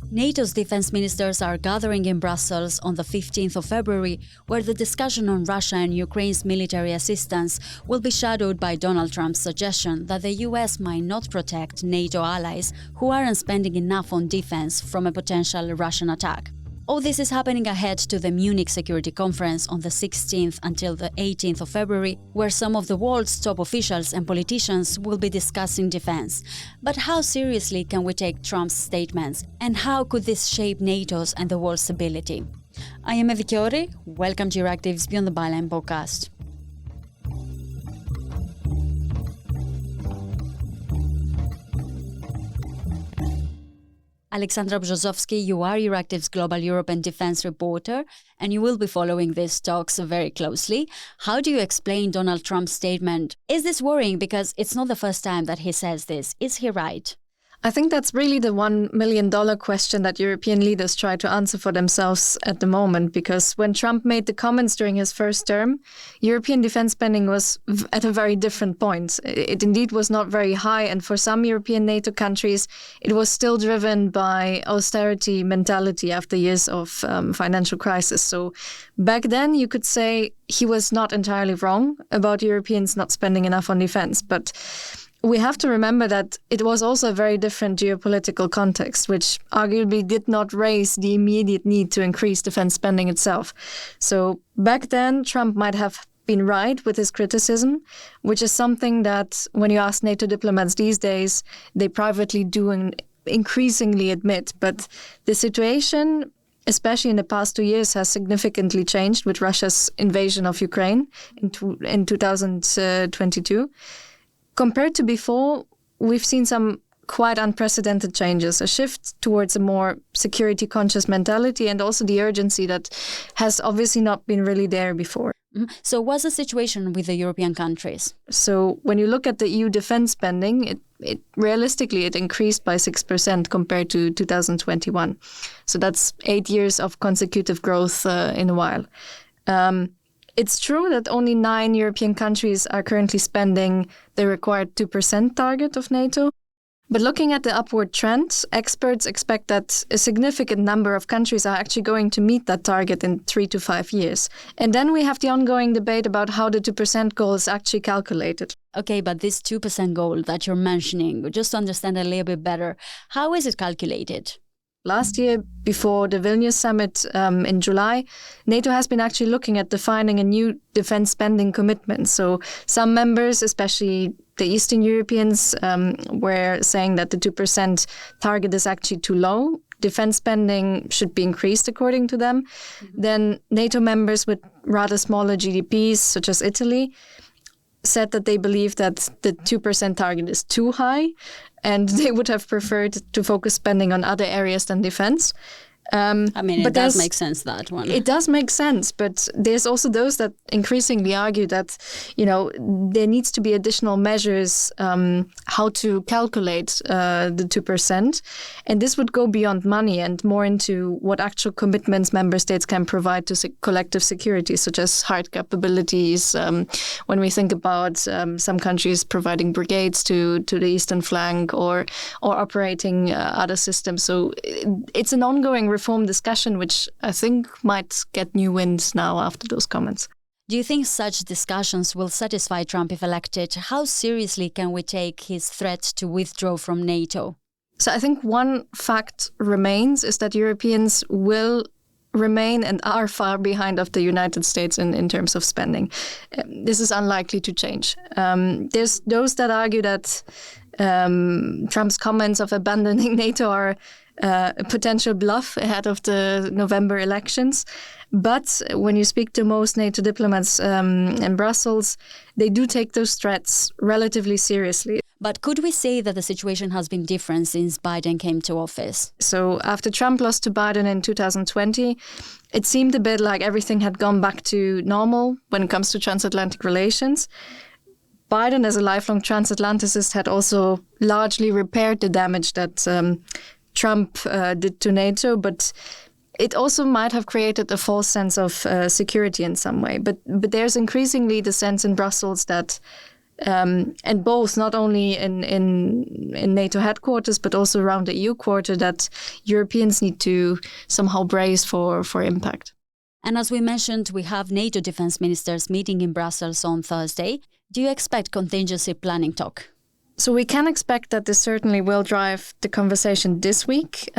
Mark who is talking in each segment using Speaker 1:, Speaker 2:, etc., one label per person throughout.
Speaker 1: NATO's defense ministers are gathering in Brussels on the 15th of February, where the discussion on Russia and Ukraine's military assistance will be shadowed by Donald Trump's suggestion that the US might not protect NATO allies who aren't spending enough on defense from a potential Russian attack. All this is happening ahead to the Munich Security Conference on the 16th until the 18th of February, where some of the world's top officials and politicians will be discussing defense. But how seriously can we take Trump's statements, and how could this shape NATO's and the world's stability? I am Evi Chiori. Welcome to Euractiv's Beyond the Byline podcast. Alexandra Brzozowski, you are Euractiv's Global Europe and Defense reporter, and you will be following these talks very closely. How do you explain Donald Trump's statement? Is this worrying? Because it's not the first time that he says this. Is he right?
Speaker 2: I think that's really the $1 million question that European leaders try to answer for themselves at the moment, because when Trump made the comments during his first term, European defense spending was at a very different point. It indeed was not very high, and for some European NATO countries, it was still driven by austerity mentality after years of financial crisis. So back then, you could say he was not entirely wrong about Europeans not spending enough on defense, but we have to remember that it was also a very different geopolitical context, which arguably did not raise the immediate need to increase defense spending itself. So back then, Trump might have been right with his criticism, which is something that when you ask NATO diplomats these days, they privately do and increasingly admit. But the situation, especially in the past 2 years, has significantly changed with Russia's invasion of Ukraine in 2022. Compared to before, we've seen some quite unprecedented changes, a shift towards a more security-conscious mentality and also the urgency that has obviously not been really there before.
Speaker 1: So what's the situation with the European countries?
Speaker 2: So when you look at the EU defense spending, it realistically it increased by 6% compared to 2021. So that's 8 years of consecutive growth in a while. It's true that only 9 European countries are currently spending the required 2% target of NATO. But looking at the upward trend, experts expect that a significant number of countries are actually going to meet that target in 3 to 5 years. And then we have the ongoing debate about how the 2% goal is actually calculated.
Speaker 1: Okay, but this 2% goal that you're mentioning, just to understand a little bit better, how is it calculated?
Speaker 2: Last year, before the Vilnius summit in July, NATO has been actually looking at defining a new defense spending commitment. So some members, especially the Eastern Europeans, were saying that the 2% target is actually too low. Defense spending should be increased according to them. Then NATO members with rather smaller GDPs, such as Italy, said that they believe that the 2% target is too high and they would have preferred to focus spending on other areas than defense.
Speaker 1: It does make sense, that one.
Speaker 2: It does make sense, but there's also those that increasingly argue that, there needs to be additional measures how to calculate the 2%. And this would go beyond money and more into what actual commitments member states can provide to collective security, such as hard capabilities. When we think about some countries providing brigades to the eastern flank or operating other systems. So it's an ongoing reform discussion, which I think might get new winds now after those comments.
Speaker 1: Do you think such discussions will satisfy Trump if elected? How seriously can we take his threat to withdraw from NATO?
Speaker 2: So I think one fact remains is that Europeans will remain and are far behind of the United States in terms of spending. This is unlikely to change. There's those that argue that Trump's comments of abandoning NATO are a potential bluff ahead of the November elections. But when you speak to most NATO diplomats in Brussels, they do take those threats relatively seriously.
Speaker 1: But could we say that the situation has been different since Biden came to office?
Speaker 2: So after Trump lost to Biden in 2020, it seemed a bit like everything had gone back to normal when it comes to transatlantic relations. Biden, as a lifelong transatlanticist, had also largely repaired the damage that Trump did to NATO, but it also might have created a false sense of security in some way. But there's increasingly the sense in Brussels that and both not only in NATO headquarters but also around the EU quarter, that Europeans need to somehow brace for impact.
Speaker 1: And as we mentioned, we have NATO defense ministers meeting in Brussels on Thursday. Do you expect contingency planning talk?
Speaker 2: So we can expect that this certainly will drive the conversation this week.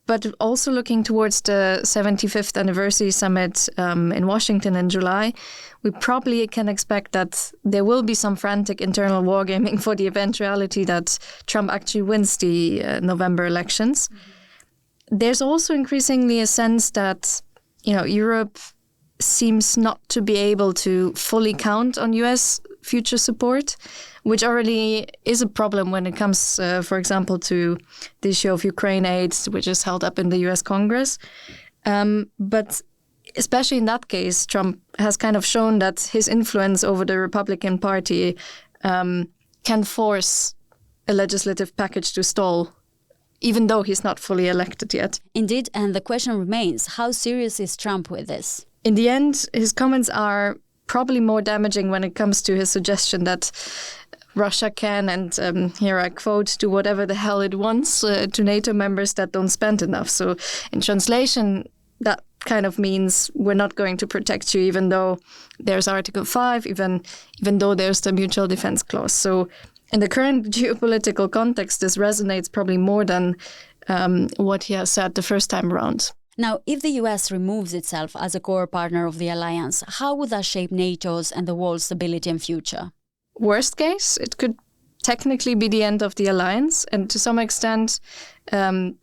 Speaker 2: But also looking towards the 75th anniversary summit in Washington in July, we probably can expect that there will be some frantic internal wargaming for the eventuality that Trump actually wins the November elections. Mm-hmm. There's also increasingly a sense that, Europe seems not to be able to fully count on US future support, which already is a problem when it comes, for example, to the issue of Ukraine aid, which is held up in the US Congress. But especially in that case, Trump has kind of shown that his influence over the Republican Party can force a legislative package to stall, even though he's not fully elected yet.
Speaker 1: Indeed, and the question remains, how serious is Trump with this?
Speaker 2: In the end, his comments are probably more damaging when it comes to his suggestion that Russia can, and here I quote, do whatever the hell it wants to NATO members that don't spend enough. So in translation, that kind of means we're not going to protect you, even though there's Article 5, even though there's the mutual defense clause. So in the current geopolitical context, this resonates probably more than what he has said the first time around.
Speaker 1: Now, if the US removes itself as a core partner of the alliance, how would that shape NATO's and the world's stability and future?
Speaker 2: Worst case, it could technically be the end of the alliance, and to some extent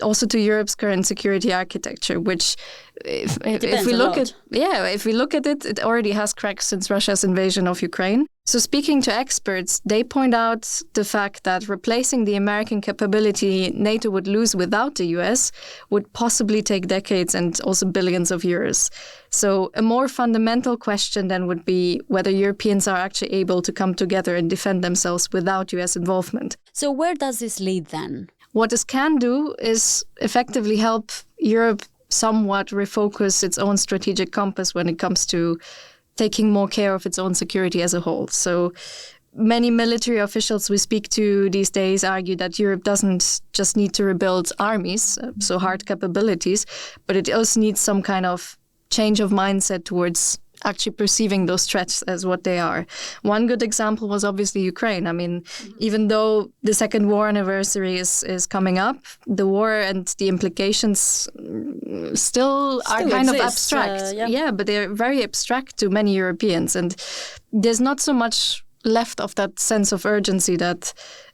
Speaker 2: also to Europe's current security architecture, which if we look at it, it already has cracks since Russia's invasion of Ukraine. So speaking to experts, they point out the fact that replacing the American capability NATO would lose without the US would possibly take decades and also billions of euros. So a more fundamental question then would be whether Europeans are actually able to come together and defend themselves without US involvement.
Speaker 1: So where does this lead then?
Speaker 2: What this can do is effectively help Europe somewhat refocus its own strategic compass when it comes to taking more care of its own security as a whole. So many military officials we speak to these days argue that Europe doesn't just need to rebuild armies, so hard capabilities, but it also needs some kind of change of mindset towards actually perceiving those threats as what they are. One good example was obviously Ukraine. I mean, even though the second war anniversary is coming up, the war and the implications still are kind of abstract. But they're very abstract to many Europeans. And there's not so much left of that sense of urgency that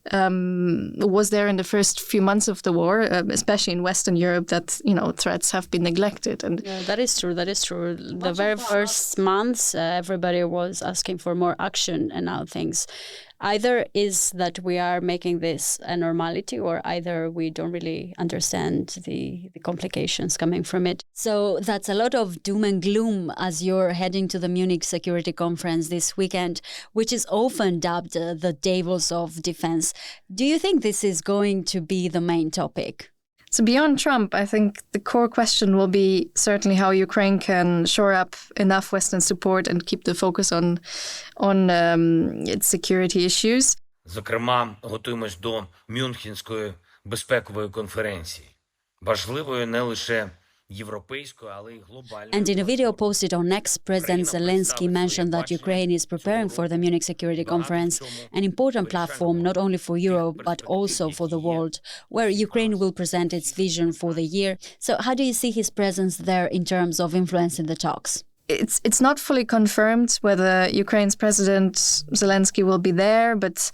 Speaker 2: was there in the first few months of the war, especially in Western Europe, that, threats have been neglected. And
Speaker 1: that is true. The very first months, everybody was asking for more action, and now things either is that we are making this a normality, or either we don't really understand the complications coming from it. So that's a lot of doom and gloom as you're heading to the Munich Security Conference this weekend, which is often dubbed the Davos of defense. Do you think this is going to be the main topic?
Speaker 2: So beyond Trump, I think the core question will be certainly how Ukraine can shore up enough Western support and keep the focus on its security issues.
Speaker 3: Зокрема, готуємось до Мюнхенської безпекової конференції. Важливою не лише
Speaker 1: And in a video posted on X, President Zelensky mentioned that Ukraine is preparing for the Munich Security Conference, an important platform not only for Europe but also for the world, where Ukraine will present its vision for the year. So how do you see his presence there in terms of influencing the talks?
Speaker 2: It's not fully confirmed whether Ukraine's President Zelensky will be there, but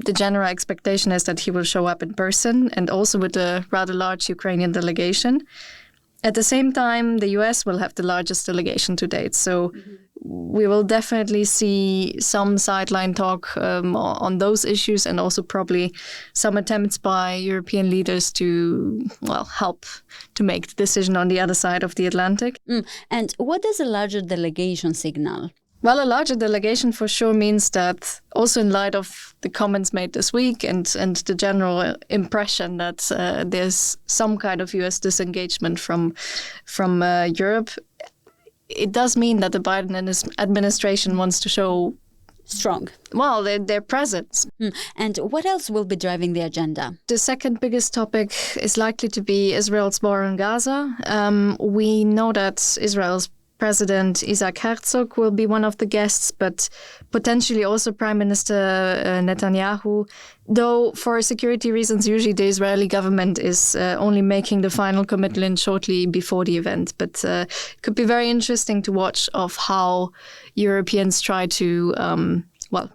Speaker 2: the general expectation is that he will show up in person, and also with a rather large Ukrainian delegation. At the same time, the US will have the largest delegation to date, so we will definitely see some sideline talk on those issues, and also probably some attempts by European leaders to, help to make the decision on the other side of the Atlantic.
Speaker 1: And what does a larger delegation signal?
Speaker 2: Well, a larger delegation for sure means that, also in light of the comments made this week and the general impression that there's some kind of US disengagement from Europe, it does mean that the Biden administration wants to show
Speaker 1: strong.
Speaker 2: Well, their presence.
Speaker 1: And what else will be driving the agenda?
Speaker 2: The second biggest topic is likely to be Israel's war on Gaza. We know that Israel's President Isaac Herzog will be one of the guests, but potentially also Prime Minister Netanyahu. Though for security reasons, usually the Israeli government is only making the final commitment shortly before the event. But it could be very interesting to watch of how Europeans try to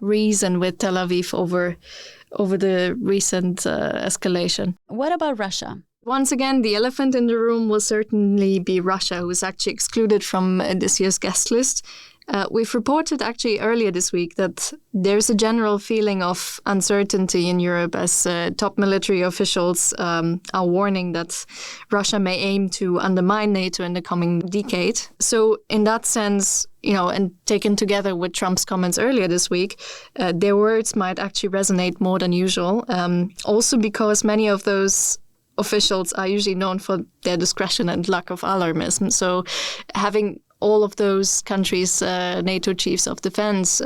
Speaker 2: reason with Tel Aviv over the recent escalation.
Speaker 1: What about Russia?
Speaker 2: Once again, the elephant in the room will certainly be Russia, who is actually excluded from this year's guest list. We've reported actually earlier this week that there's a general feeling of uncertainty in Europe as top military officials are warning that Russia may aim to undermine NATO in the coming decade. So in that sense, and taken together with Trump's comments earlier this week, their words might actually resonate more than usual. Also because many of those officials are usually known for their discretion and lack of alarmism. So having all of those countries, NATO chiefs of defense,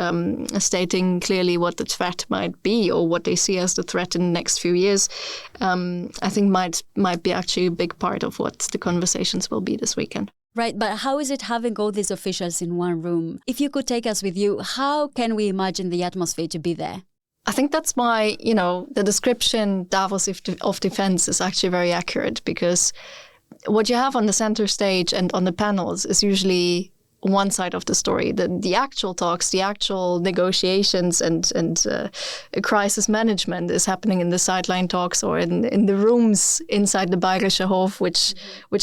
Speaker 2: stating clearly what the threat might be or what they see as the threat in the next few years, I think might be actually a big part of what the conversations will be this weekend.
Speaker 1: Right, but how is it having all these officials in one room? If you could take us with you, how can we imagine the atmosphere to be there?
Speaker 2: I think that's why, the description Davos of defense is actually very accurate, because what you have on the center stage and on the panels is usually one side of the story. The actual talks, the actual negotiations and crisis management is happening in the sideline talks or in the rooms inside the Bayerische Hof, which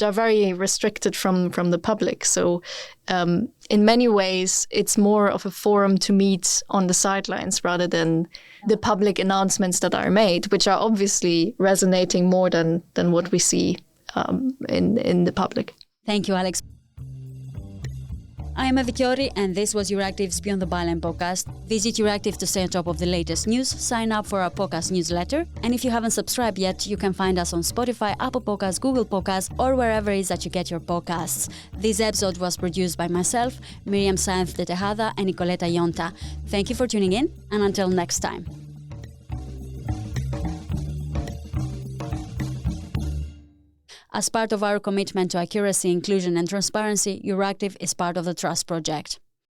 Speaker 2: are very restricted from the public. So in many ways, it's more of a forum to meet on the sidelines rather than the public announcements that are made, which are obviously resonating more than what we see in the public.
Speaker 1: Thank you, Alex. I am Evi Chiori, and this was Euractiv's Beyond the Byline podcast. Visit Euractiv to stay on top of the latest news, sign up for our podcast newsletter, and if you haven't subscribed yet, you can find us on Spotify, Apple Podcasts, Google Podcasts, or wherever it is that you get your podcasts. This episode was produced by myself, Miriam Saenz de Tejada, and Nicoleta Yonta. Thank you for tuning in, and until next time. As part of our commitment to accuracy, inclusion, and transparency, Euractiv is part of the Trust Project.